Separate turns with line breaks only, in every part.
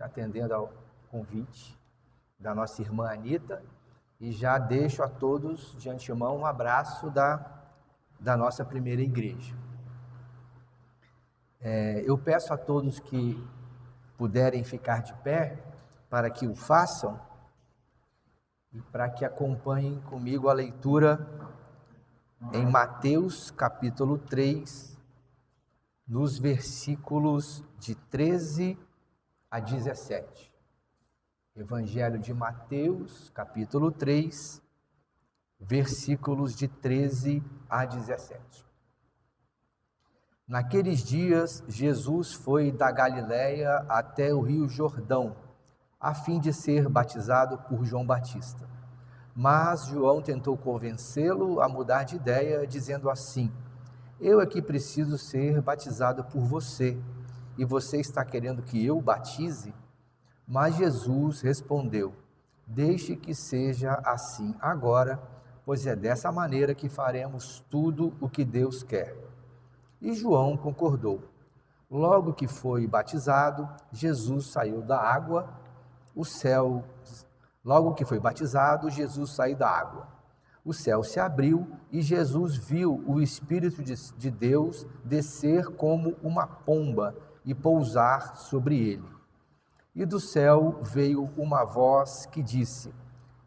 atendendo ao convite da nossa irmã Anita, e já deixo a todos de antemão um abraço da nossa primeira igreja. Eu peço a todos que puderem ficar de pé para que o façam e para que acompanhem comigo a leitura em Mateus capítulo 3, nos versículos de 13 a 17. Evangelho de Mateus, capítulo 3, versículos de 13 a 17. Naqueles dias, Jesus foi da Galiléia até o rio Jordão, a fim de ser batizado por João Batista. Mas João tentou convencê-lo a mudar de ideia, dizendo assim: eu aqui preciso ser batizado por você, e você está querendo que eu batize? Mas Jesus respondeu: deixe que seja assim agora, pois é dessa maneira que faremos tudo o que Deus quer. E João concordou. Logo que foi batizado, Jesus saiu da água, Logo que foi batizado, Jesus saiu da água. O céu se abriu e Jesus viu o Espírito de Deus descer como uma pomba e pousar sobre ele. E do céu veio uma voz que disse: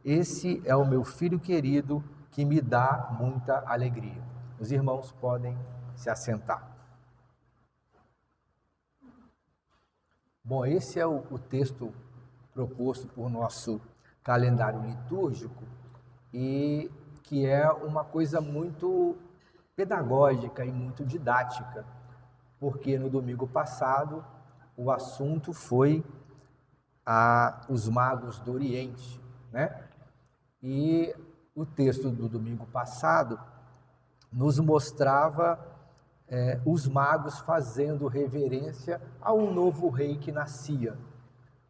esse é o meu filho querido, que me dá muita alegria. Os irmãos podem se assentar. Bom, esse é o texto proposto por nosso calendário litúrgico e que é uma coisa muito pedagógica e muito didática, porque no domingo passado o assunto foi os magos do Oriente, né? E o texto do domingo passado nos mostrava os magos fazendo reverência a um novo rei que nascia.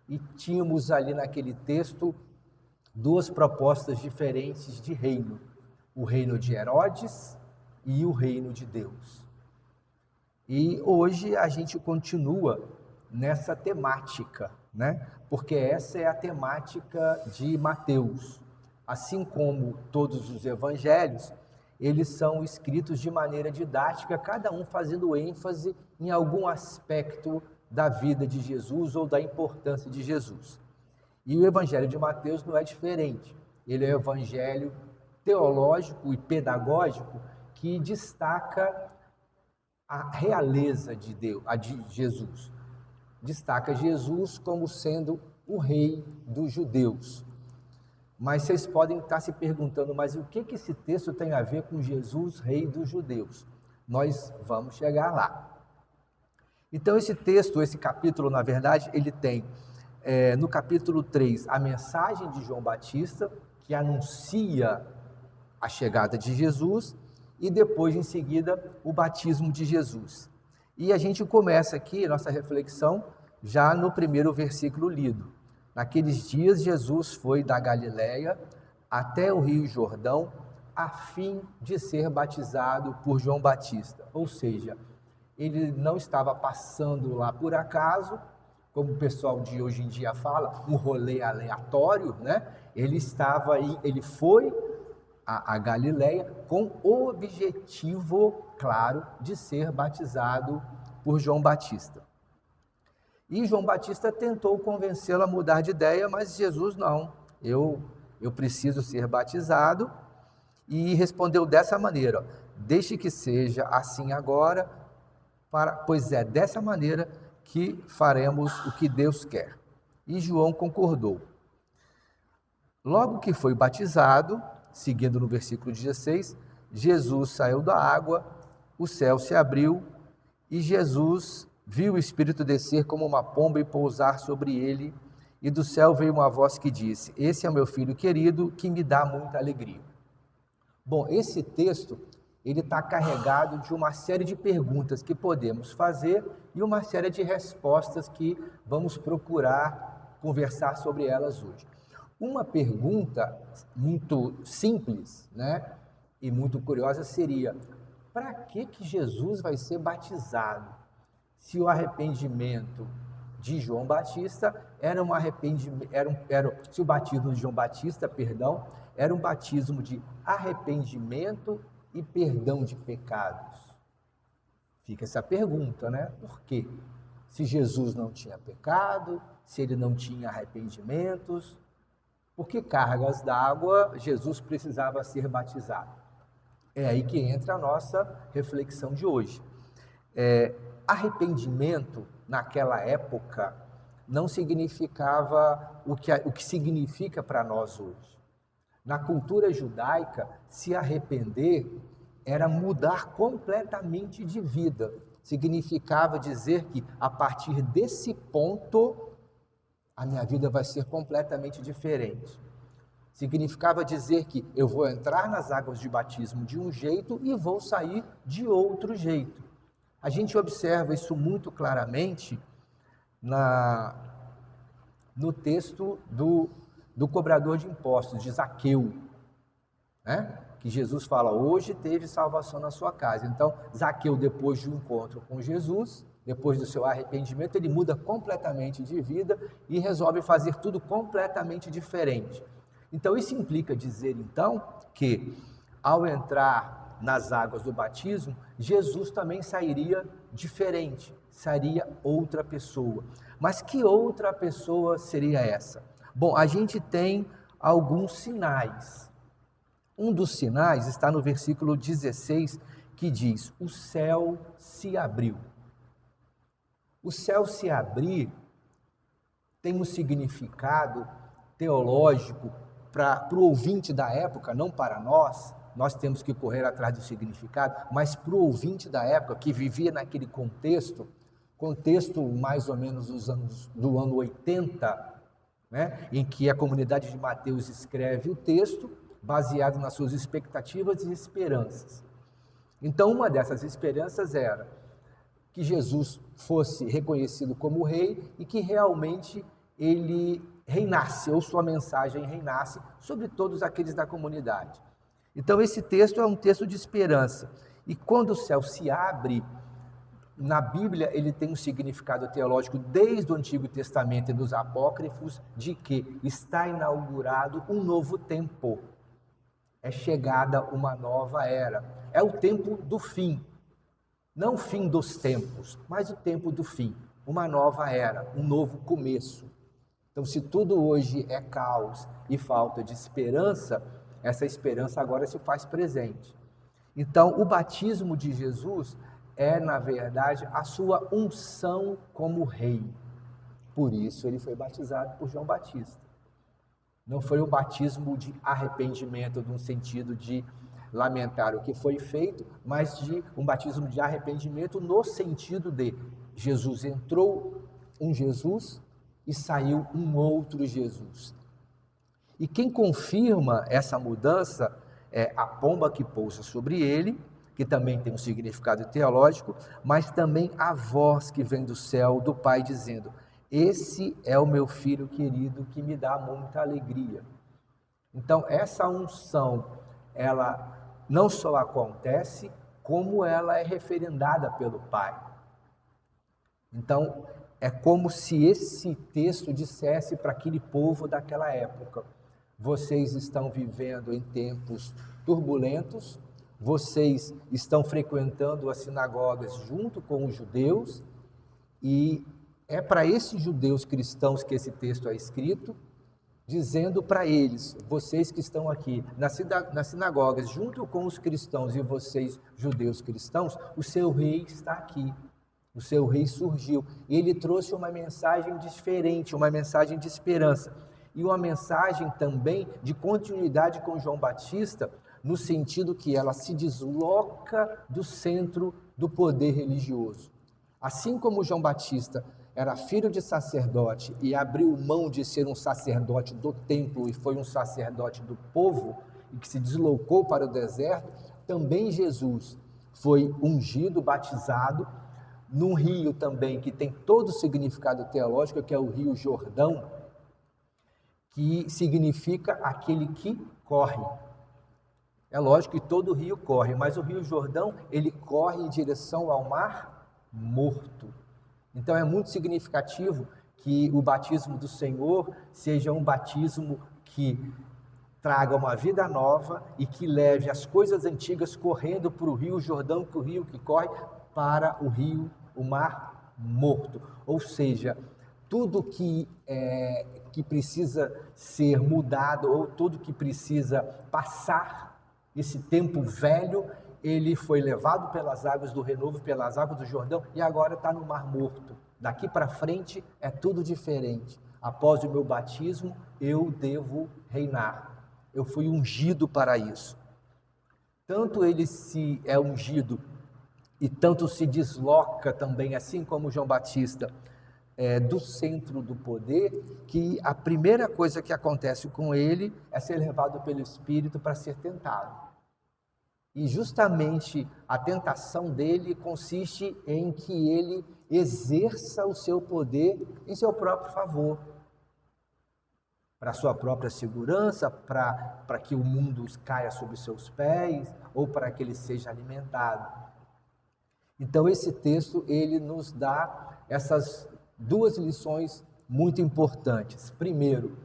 E tínhamos ali naquele texto duas propostas diferentes de reino: o reino de Herodes e o reino de Deus. E hoje a gente continua nessa temática, né? Porque essa é a temática de Mateus. Assim como todos os evangelhos, eles são escritos de maneira didática, cada um fazendo ênfase em algum aspecto da vida de Jesus ou da importância de Jesus. E o evangelho de Mateus não é diferente. Ele é um evangelho teológico e pedagógico que destaca a realeza de Deus, a de Jesus. Destaca Jesus como sendo o rei dos judeus. Mas vocês podem estar se perguntando, mas o que esse texto tem a ver com Jesus, rei dos judeus? Nós vamos chegar lá. Então esse texto, esse capítulo, na verdade, ele tem no capítulo 3 a mensagem de João Batista, que anuncia a chegada de Jesus, e depois, em seguida, o batismo de Jesus. E a gente começa aqui nossa reflexão já no primeiro versículo lido. Naqueles dias, Jesus foi da Galiléia até o rio Jordão, a fim de ser batizado por João Batista. Ou seja, ele não estava passando lá por acaso, como o pessoal de hoje em dia fala, um rolê aleatório, né? Ele foi a Galiléia com o objetivo, claro, de ser batizado por João Batista. E João Batista tentou convencê-lo a mudar de ideia, mas Jesus não. Eu preciso ser batizado. E respondeu dessa maneira: deixe que seja assim agora, pois é dessa maneira que faremos o que Deus quer. E João concordou. Logo que foi batizado, seguindo no versículo 16, Jesus saiu da água, o céu se abriu e Jesus viu o Espírito descer como uma pomba e pousar sobre ele, e do céu veio uma voz que disse: esse é o meu filho querido, que me dá muita alegria. Bom, esse texto ele está carregado de uma série de perguntas que podemos fazer e uma série de respostas que vamos procurar conversar sobre elas hoje. Uma pergunta muito simples, né, e muito curiosa seria: para que Jesus vai ser batizado? Se o arrependimento de João Batista era um arrependimento, se o batismo de João Batista, perdão, era um batismo de arrependimento e perdão de pecados. Fica essa pergunta, né? Por quê? Se Jesus não tinha pecado, se ele não tinha arrependimentos, por que cargas d'água Jesus precisava ser batizado? É aí que entra a nossa reflexão de hoje. Arrependimento, naquela época, não significava o que significa para nós hoje. Na cultura judaica, se arrepender era mudar completamente de vida. Significava dizer que, a partir desse ponto, a minha vida vai ser completamente diferente. Significava dizer que eu vou entrar nas águas de batismo de um jeito e vou sair de outro jeito. A gente observa isso muito claramente no texto do cobrador de impostos, de Zaqueu, né? Que Jesus fala, hoje teve salvação na sua casa. Então, Zaqueu, depois do encontro com Jesus, depois do seu arrependimento, ele muda completamente de vida e resolve fazer tudo completamente diferente. Então, isso implica dizer, então, que ao entrar nas águas do batismo, Jesus também sairia diferente, seria outra pessoa. Mas que outra pessoa seria essa? Bom, a gente tem alguns sinais. Um dos sinais está no versículo 16, que diz, o céu se abriu. O céu se abrir tem um significado teológico para o ouvinte da época, não para nós temos que correr atrás do significado, mas para o ouvinte da época, que vivia naquele contexto mais ou menos do ano 80, né, em que a comunidade de Mateus escreve o texto, baseado nas suas expectativas e esperanças. Então, uma dessas esperanças era que Jesus fosse reconhecido como rei e que realmente ele reinasse, ou sua mensagem reinasse sobre todos aqueles da comunidade. Então, esse texto é um texto de esperança. E quando o céu se abre, na Bíblia, ele tem um significado teológico desde o Antigo Testamento e dos apócrifos, de que está inaugurado um novo tempo. É chegada uma nova era. É o tempo do fim. Não o fim dos tempos, mas o tempo do fim. Uma nova era, um novo começo. Então, se tudo hoje é caos e falta de esperança, essa esperança agora se faz presente. Então, o batismo de Jesus é, na verdade, a sua unção como rei. Por isso, ele foi batizado por João Batista. Não foi um batismo de arrependimento, no sentido de lamentar o que foi feito, mas de um batismo de arrependimento no sentido de Jesus entrou um Jesus e saiu um outro Jesus. E quem confirma essa mudança é a pomba que pousa sobre ele, que também tem um significado teológico, mas também a voz que vem do céu do Pai dizendo, esse é o meu filho querido que me dá muita alegria. Então, essa unção, ela não só acontece, como ela é referendada pelo Pai. Então, é como se esse texto dissesse para aquele povo daquela época, vocês estão vivendo em tempos turbulentos, vocês estão frequentando as sinagogas junto com os judeus, e é para esses judeus cristãos que esse texto é escrito, dizendo para eles, vocês que estão aqui nas sinagogas junto com os cristãos e vocês judeus cristãos, o seu rei está aqui, o seu rei surgiu. E ele trouxe uma mensagem diferente, uma mensagem de esperança e uma mensagem também de continuidade com João Batista, no sentido que ela se desloca do centro do poder religioso. Assim como João Batista era filho de sacerdote e abriu mão de ser um sacerdote do templo e foi um sacerdote do povo e que se deslocou para o deserto, também Jesus foi ungido, batizado, num rio também que tem todo o significado teológico, que é o Rio Jordão, que significa aquele que corre. É lógico que todo rio corre, mas o Rio Jordão, ele corre em direção ao Mar Morto. Então é muito significativo que o batismo do Senhor seja um batismo que traga uma vida nova e que leve as coisas antigas correndo para o Rio Jordão, para o rio que corre, para o Mar Morto. Ou seja, tudo que precisa ser mudado, ou tudo que precisa passar, esse tempo velho, ele foi levado pelas águas do renovo, pelas águas do Jordão, e agora está no Mar Morto. Daqui para frente é tudo diferente. Após o meu batismo, eu devo reinar. Eu fui ungido para isso. Tanto ele se é ungido e tanto se desloca também, assim como João Batista, do centro do poder, que a primeira coisa que acontece com ele é ser levado pelo Espírito para ser tentado. E justamente a tentação dele consiste em que ele exerça o seu poder em seu próprio favor, para a sua própria segurança, para que o mundo caia sob seus pés, ou para que ele seja alimentado. Então esse texto, ele nos dá essas duas lições muito importantes. Primeiro,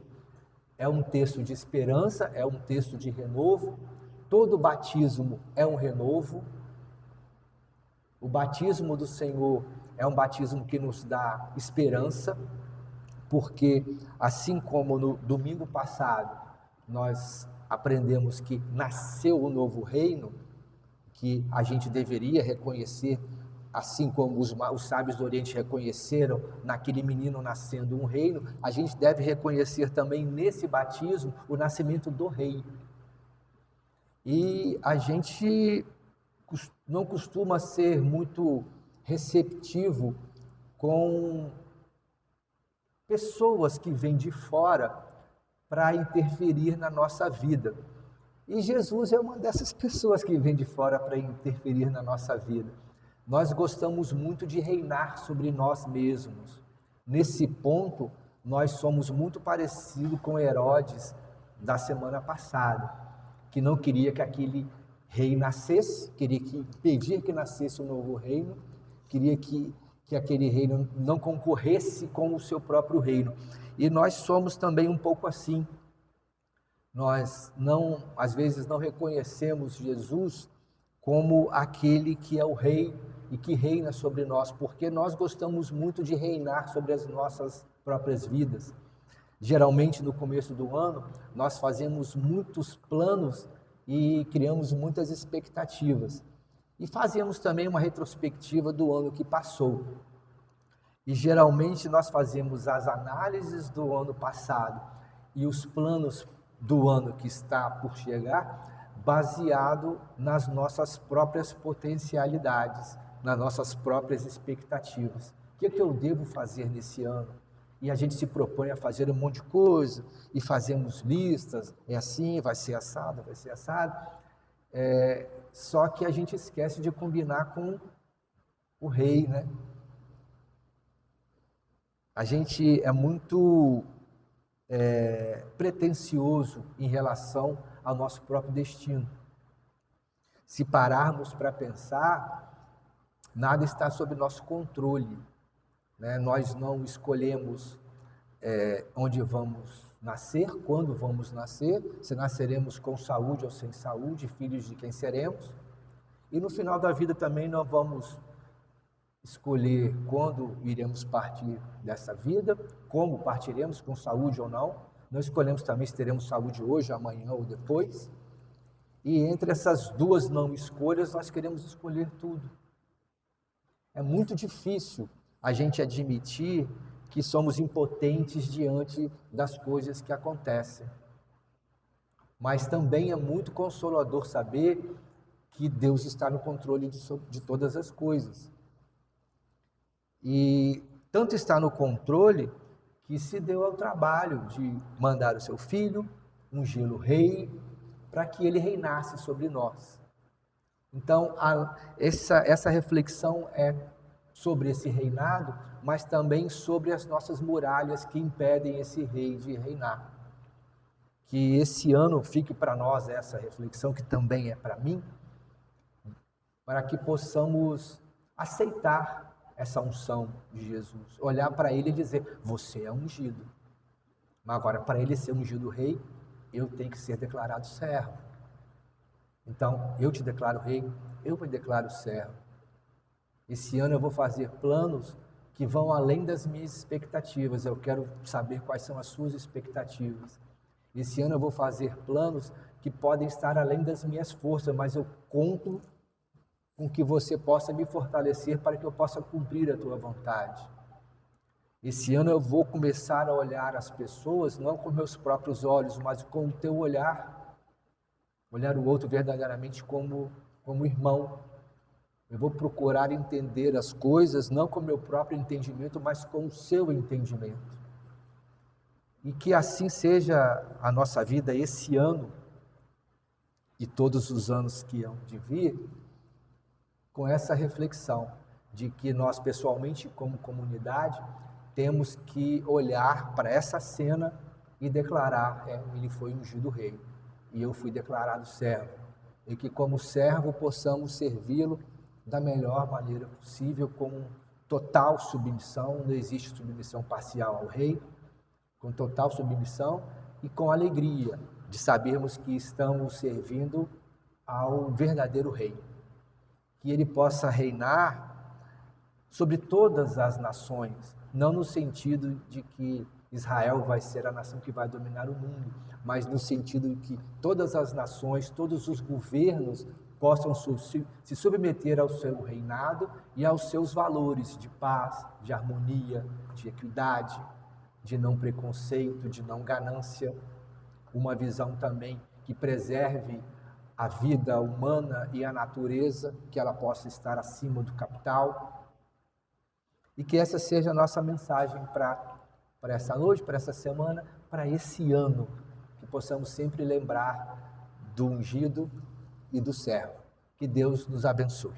é um texto de esperança, é um texto de renovo. Todo batismo é um renovo. O batismo do Senhor é um batismo que nos dá esperança, porque assim como no domingo passado nós aprendemos que nasceu o novo reino, que a gente deveria reconhecer, assim como os sábios do Oriente reconheceram naquele menino nascendo um reino, a gente deve reconhecer também nesse batismo o nascimento do rei. E a gente não costuma ser muito receptivo com pessoas que vêm de fora para interferir na nossa vida. E Jesus é uma dessas pessoas que vem de fora para interferir na nossa vida. Nós gostamos muito de reinar sobre nós mesmos. Nesse ponto, nós somos muito parecidos com Herodes da semana passada, que não queria que aquele rei nascesse, queria impedir que nascesse um novo reino, queria que aquele reino não concorresse com o seu próprio reino. E nós somos também um pouco assim. Nós às vezes não reconhecemos Jesus como aquele que é o rei e que reina sobre nós, porque nós gostamos muito de reinar sobre as nossas próprias vidas. Geralmente no começo do ano nós fazemos muitos planos e criamos muitas expectativas. E fazemos também uma retrospectiva do ano que passou. E geralmente nós fazemos as análises do ano passado e os planos do ano que está por chegar, baseado nas nossas próprias potencialidades, nas nossas próprias expectativas. O que é que eu devo fazer nesse ano? E a gente se propõe a fazer um monte de coisa, e fazemos listas, é assim, vai ser assado, vai ser assado. Só que a gente esquece de combinar com o rei, né? A gente é muito pretensioso em relação ao nosso próprio destino. Se pararmos para pensar, nada está sob nosso controle, né? Nós não escolhemos onde vamos nascer, quando vamos nascer, se nasceremos com saúde ou sem saúde, filhos de quem seremos. E no final da vida também não vamos escolher quando iremos partir dessa vida, como partiremos, com saúde ou não. Não escolhemos também se teremos saúde hoje, amanhã ou depois. E entre essas duas não escolhas, nós queremos escolher tudo. É muito difícil a gente admitir que somos impotentes diante das coisas que acontecem. Mas também é muito consolador saber que Deus está no controle de todas as coisas. E tanto está no controle que se deu ao trabalho de mandar o seu filho, ungí-lo rei, para que ele reinasse sobre nós. Então, essa reflexão é sobre esse reinado, mas também sobre as nossas muralhas que impedem esse rei de reinar. Que esse ano fique para nós essa reflexão, que também é para mim, para que possamos aceitar essa unção de Jesus. Olhar para ele e dizer, você é ungido. Mas agora, para ele ser ungido rei, eu tenho que ser declarado servo. Então, eu te declaro rei, eu me declaro servo. Esse ano eu vou fazer planos que vão além das minhas expectativas. Eu quero saber quais são as suas expectativas. Esse ano eu vou fazer planos que podem estar além das minhas forças, mas eu conto com que você possa me fortalecer para que eu possa cumprir a tua vontade. Esse ano eu vou começar a olhar as pessoas não com meus próprios olhos, mas com o teu olhar. Olhar o outro verdadeiramente como irmão. Eu vou procurar entender as coisas não com o meu próprio entendimento, mas com o seu entendimento. E que assim seja a nossa vida esse ano e todos os anos que hão de vir, com essa reflexão de que nós pessoalmente, como comunidade, temos que olhar para essa cena e declarar, ele foi ungido rei e eu fui declarado servo. E que como servo possamos servi-lo da melhor maneira possível, com total submissão, não existe submissão parcial ao rei, com total submissão e com alegria de sabermos que estamos servindo ao verdadeiro rei. Que ele possa reinar sobre todas as nações, não no sentido de que Israel vai ser a nação que vai dominar o mundo, mas no sentido de que todas as nações, todos os governos possam se submeter ao seu reinado e aos seus valores de paz, de harmonia, de equidade, de não preconceito, de não ganância, uma visão também que preserve a vida humana e a natureza, que ela possa estar acima do capital, e que essa seja a nossa mensagem para essa noite, para essa semana, para esse ano, que possamos sempre lembrar do ungido e do servo. Que Deus nos abençoe.